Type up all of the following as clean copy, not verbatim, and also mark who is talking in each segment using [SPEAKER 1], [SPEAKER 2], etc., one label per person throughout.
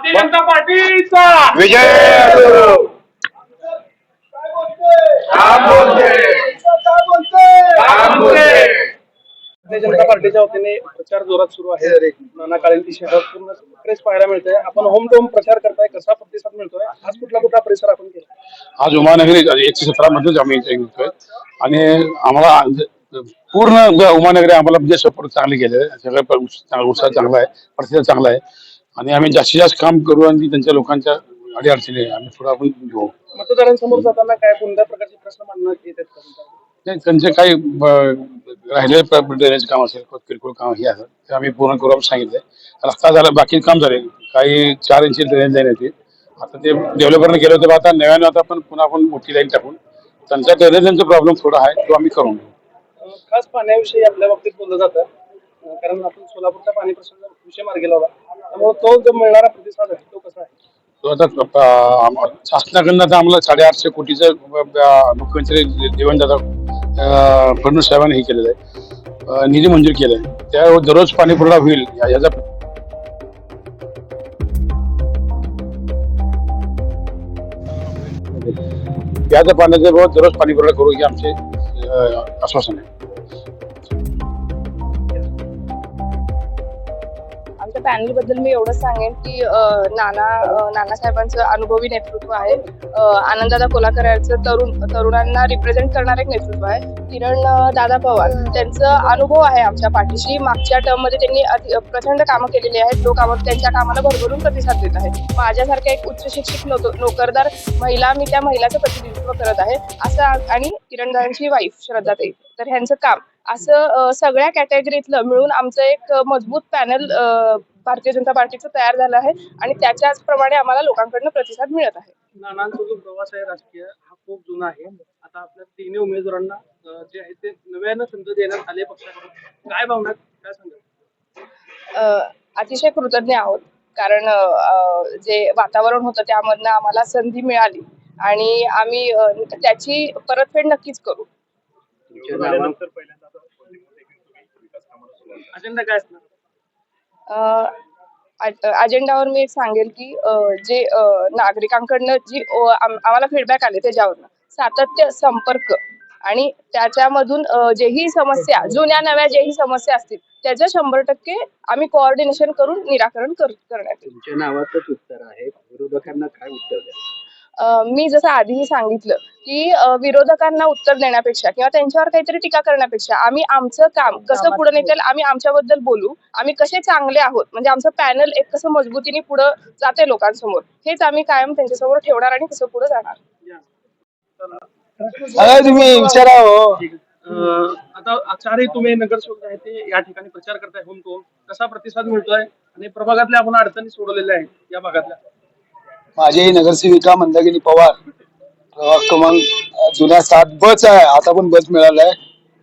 [SPEAKER 1] भारतीय जनता पार्टीचा
[SPEAKER 2] विजय असो. काम बोलते.
[SPEAKER 1] भारतीय जनता पार्टीच्या वतीने प्रचार जोरात सुरू आहे. नाना काळेंची शहरात पूर्ण प्रेस पाहायला मिळते. आपण होम टू होम प्रचार करताय, कसा प्रतिसाद मिळतोय? आज कुठला परिसर आपण केला?
[SPEAKER 3] आज उमानगरी 117 मध्येच आम्ही निघतोय आणि आम्हाला पूर्ण उमानगरी आम्हाला म्हणजे सपोर्ट चांगले केले. सगळं उत्साह चांगला आहे, प्रतिसाद चांगला आहे आणि आम्ही जास्तीत जास्त काम करू आणि त्यांच्या लोकांच्या अडीअडचणी आम्ही थोडं आपण घेऊ.
[SPEAKER 1] मतदारांसमोर जाताना काय कोणत्या प्रकारचे प्रश्न मांडण्यात येतात का?
[SPEAKER 3] नाही, त्यांचे काही राहिले ड्रेनेज काम असेल, किरकोळ काम हे असं ते आम्ही पूर्ण करू सांगितलंय. रस्ता झाला, बाकी काम झाले, काही 4 इंची ड्रेनेज लाईन येते. आता ते डेव्हलपरने केलं होतं, आता नव्यानं आता आपण पुन्हा मोठी लाईन टाकून त्यांचा ड्रेनेजचा प्रॉब्लेम थोडा आहे तो आम्ही करून घेऊ.
[SPEAKER 1] खास पाण्याविषयी आपल्या बाबतीत बोललं जातं, कारण आपण सोलापूरचा पाणी प्रश्न विषय मार्गी लावला, त्यामुळे तो जो मिळणारा प्रतिसाद आहे तो कसा आहे?
[SPEAKER 3] तो आता शासनाकडनं आता आम्हाला 850 कोटीचं मुख्यमंत्री देवेंद्र फडणवीस साहेबांनी हे केलेलं आहे, निधी मंजूर केलाय. त्यावर दररोज पाणी पुरवठा होईल याचा प्याच्या पाण्याचे दररोज पाणी पुरवठा करू हे आमचे आश्वासन आहे.
[SPEAKER 4] आमच्या पॅनल बद्दल मी एवढंच सांगेन की नानासाहेबांचं अनुभवी नेतृत्व आहे. आनंददादा कोल्हाकर यांचं तरुणांना रिप्रेझेंट करणारं एक नेतृत्व आहे. किरण दादा पवार त्यांचं अनुभव आहे आमच्या पाठीशी. मागच्या टर्म मध्ये त्यांनी प्रचंड कामं केलेली आहेत. लोक त्यांच्या कामाला भरभरून प्रतिसाद देत आहेत. माझ्यासारख्या एक उच्च शिक्षित नोकरदार महिला, मी त्या महिलाचं प्रतिनिधित्व करत आहे असं. आणि किरण दादांची वाईफ श्रद्धाताई, तर ह्यांचं काम असं सगळ्या कॅटेगरीतलं मिळून आमचं एक मजबूत पॅनल भारतीय जनता पार्टीचं तयार झालं आहे आणि त्याच्याचप्रमाणे आम्हाला लोकांकडून प्रतिसाद मिळत आहे.
[SPEAKER 1] नानांचा जो प्रवास आहे राजकीय हा खूप जुना आहे. आता आपल्या तिन्ही उमेदवारांना जे आहे ते नव्यानं संधी देण्यात आले पक्षाकडून, काय भावना, काय सांगाल?
[SPEAKER 4] अतिशय कृतज्ञ आहोत, कारण जे वातावरण होतं त्यामधनं आम्हाला संधी मिळाली आणि आम्ही त्याची परतफेड नक्कीच करू.
[SPEAKER 1] अजेंडा काय असणार?
[SPEAKER 4] अजेंडावर मी एक सांगेल की जे नागरिकांकडनं जी आम्हाला फीडबॅक आले त्याच्यावरनं सातत्य, संपर्क आणि त्याच्यामधून जेही समस्या, जुन्या नव्या जेही समस्या असतील त्याचं 100% आम्ही कोऑर्डिनेशन करून निराकरण करण्यात येईल.
[SPEAKER 5] तुमच्या नावाचंच उत्तर आहे, विरोधकांना काय उत्तर द्या?
[SPEAKER 4] मी जसं आधीही सांगितलं की विरोधकांना उत्तर देण्यापेक्षा किंवा त्यांच्यावर काहीतरी टीका करण्यापेक्षा आम्ही आमचं काम कसं पुढे नेता येईल, आम्ही आमच्याबद्दल बोलू, आम्ही कसे चांगले आहोत, म्हणजे आमचं पॅनल एक कसं मजबूतीने पुढे जाते लोकांसमोर, हेच आम्ही कायम त्यांच्यासमोर ठेवणार आणि कसं पुढे जाणार.
[SPEAKER 2] तुम्ही विचारा हो.
[SPEAKER 1] आता आचार्य तुम्ही नगरसेवक आहे ते या ठिकाणी प्रचार करताय होम टू होम, कसा प्रतिसाद मिळतोय आणि प्रभागातल्या आपण अडचणी सोडवलेल्या आहेत या भागातल्या?
[SPEAKER 2] माझी नगरसेविका मंदाकिनी पवार प्रभाग क्रमांक जुन्या 7B आहे, आता पण बस मिळालाय.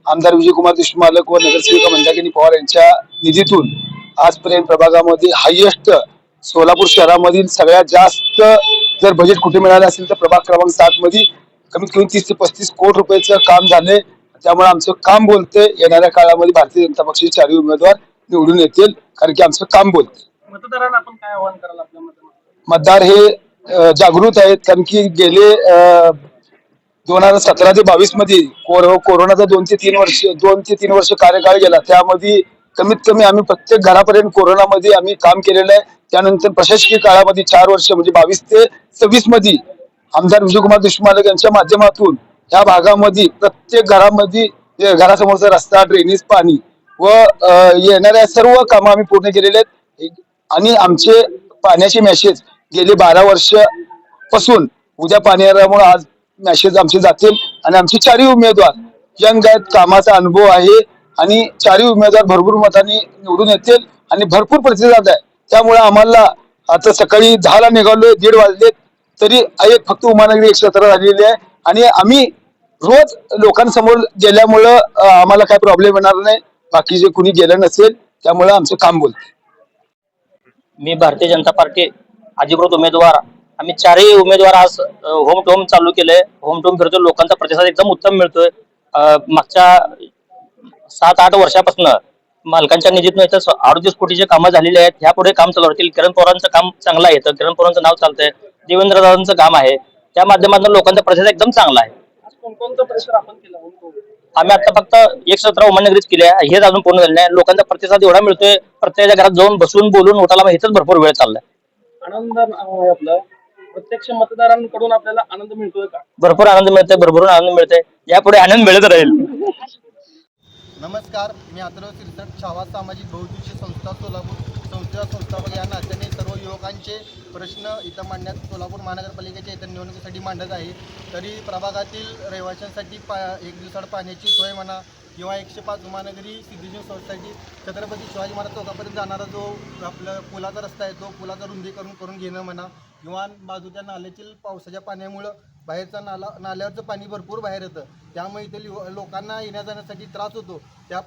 [SPEAKER 2] आमदार विजयकुमार देशमुख व नगरसेविका मंदाकिनी पवार यांच्या निधीतून आजपर्यंत प्रभागामध्ये हायएस्ट सोलापूर शहरामधील सगळ्यात जास्त जर बजेट कुठे मिळालं असेल तर प्रभाग क्रमांक 7 मध्ये कमीत कमी 30 ते 35 कोटी रुपयाचं काम झाले. त्यामुळे आमचं काम बोलते. येणाऱ्या काळामध्ये भारतीय जनता पक्षाचे 4 उमेदवार निवडून येतील, कारण की आमचं काम बोलते.
[SPEAKER 1] मतदारांना आपण काय आवाहन कराल आपल्या
[SPEAKER 2] मतदार हे जागृत आहेत, कारण की गेले 2017 ते 22 मध्ये कोरोनाचा 2 ते 3 वर्ष कार्यकाळ गेला. त्यामध्ये कमीत कमी आम्ही प्रत्येक घरापर्यंत कोरोनामध्ये आम्ही काम केलेलं आहे. त्यानंतर प्रशासकीय काळामध्ये 4 वर्ष म्हणजे 22 ते 26 मध्ये आमदार विजयकुमार देशमुख यांच्या माध्यमातून या भागामध्ये प्रत्येक घरामध्ये घरासमोरचा रस्ता, ड्रेनेज, पाणी व येणाऱ्या सर्व कामं आम्ही पूर्ण केलेले आहेत. आणि आमचे पाण्याचे मेसेज गेले 12 वर्ष पासून उद्या पाणी आल्यामुळे आज मेसेज आमचे जातील आणि आमचे 4 उमेदवार यंग आहेत, कामाचा अनुभव आहे आणि 4 उमेदवार भरपूर मतांनी निवडून येतील आणि भरपूर प्रतिसाद आहे. त्यामुळे आम्हाला आता सकाळी 10ला निघालोय, 1:30 वाजले तरी एक फक्त उमानगरी 117 झालेली आहे आणि आम्ही रोज लोकांसमोर गेल्यामुळं आम्हाला काय प्रॉब्लेम येणार नाही. बाकीचे कुणी गेलं नसेल, त्यामुळे आमचं काम बोलते.
[SPEAKER 6] मी भारतीय जनता पार्टी अधिकृत उमेदवार, आम्ही 4ही उमेदवार आज होम टू होम चालू केलंय. होम टू होम फिरतो, लोकांचा प्रतिसाद एकदम उत्तम मिळतोय. मागच्या 7-8 वर्षापासून मालकांच्या निधीतून इथं 38 कोटीचे कामं झालेली आहेत. ह्यापुढे काम चालू राहतील. किरण पवारांचं काम चांगलं आहे. तर किरण पवारांचं नाव चालतंय. देवेंद्र दादांचं काम आहे. त्या माध्यमातून लोकांचा प्रतिसाद एकदम चांगला आहे.
[SPEAKER 1] आज कोणकोणतं परिसर आपण केला home tour?
[SPEAKER 6] आम्ही आता फक्त एक सत्र उमनगरीच केली आहे. हेच अजून पूर्ण झाले नाही. लोकांचा प्रतिसाद एवढा मिळतोय, प्रत्येकाच्या घरात जाऊन बसून बोलून उठाला इथंच भरपूर वेळ चाललाय.
[SPEAKER 1] आनंद आहे आपला प्रत्यक्ष मतदारांकडून आपल्याला आनंद मिळतोय का?
[SPEAKER 6] भरपूर आनंद मिळतोय, भरभरून आनंद मिळतोय. यापुढे आनंद मिळत राहील.
[SPEAKER 7] नमस्कार, मी अथर्व सिरसट, छावा सामाजिक बहुउद्देशीय संस्था सोलापूर संस्थापक या नात्याने सर्व युवकांचे प्रश्न इथं मांडण्यात सोलापूर महानगरपालिकेच्या इतर निवडणुकीसाठी मांडत आहे. तरी प्रभागातील रहिवाशांसाठी एक दिवसाड पाण्याची सोय म्हणा किंवा 105 महानगरी सिद्धीजी सोसायटी छत्रपती शिवाजी महाराज चौकापर्यंत जाणारा जो आपला पुलाचा रस्ता आहे तो पुलाचा रुंदीकरण करून घेणं म्हणा किंवा बाजूच्या नाल्यातील पावसाच्या पाण्यामुळं बाहेरचा नाल्यावरचं पाणी भरपूर बाहेर येतं, त्यामुळे इथे लोकांना येण्या जाण्यासाठी त्रास होतो. त्या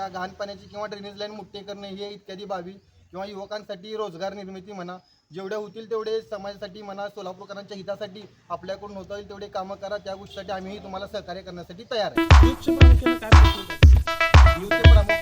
[SPEAKER 7] घाण पाण्याची किंवा ड्रेनेज लाईन मोठे करणे हे इत्यादी बाबी किंवा युवकांसाठी रोजगार निर्मिती म्हणा जेवढे होतील तेवढे समाजासाठी म्हणा सोलापूरकरांच्या हितासाठी आपल्याकडून होता येईल तेवढे कामं करा. त्या गोष्टीसाठी आम्हीही तुम्हाला सहकार्य करण्यासाठी तयार आहे.
[SPEAKER 1] युथच्या प्रामुख्याने काय प्रश्न आहेत?
[SPEAKER 7] युवते प्रमुख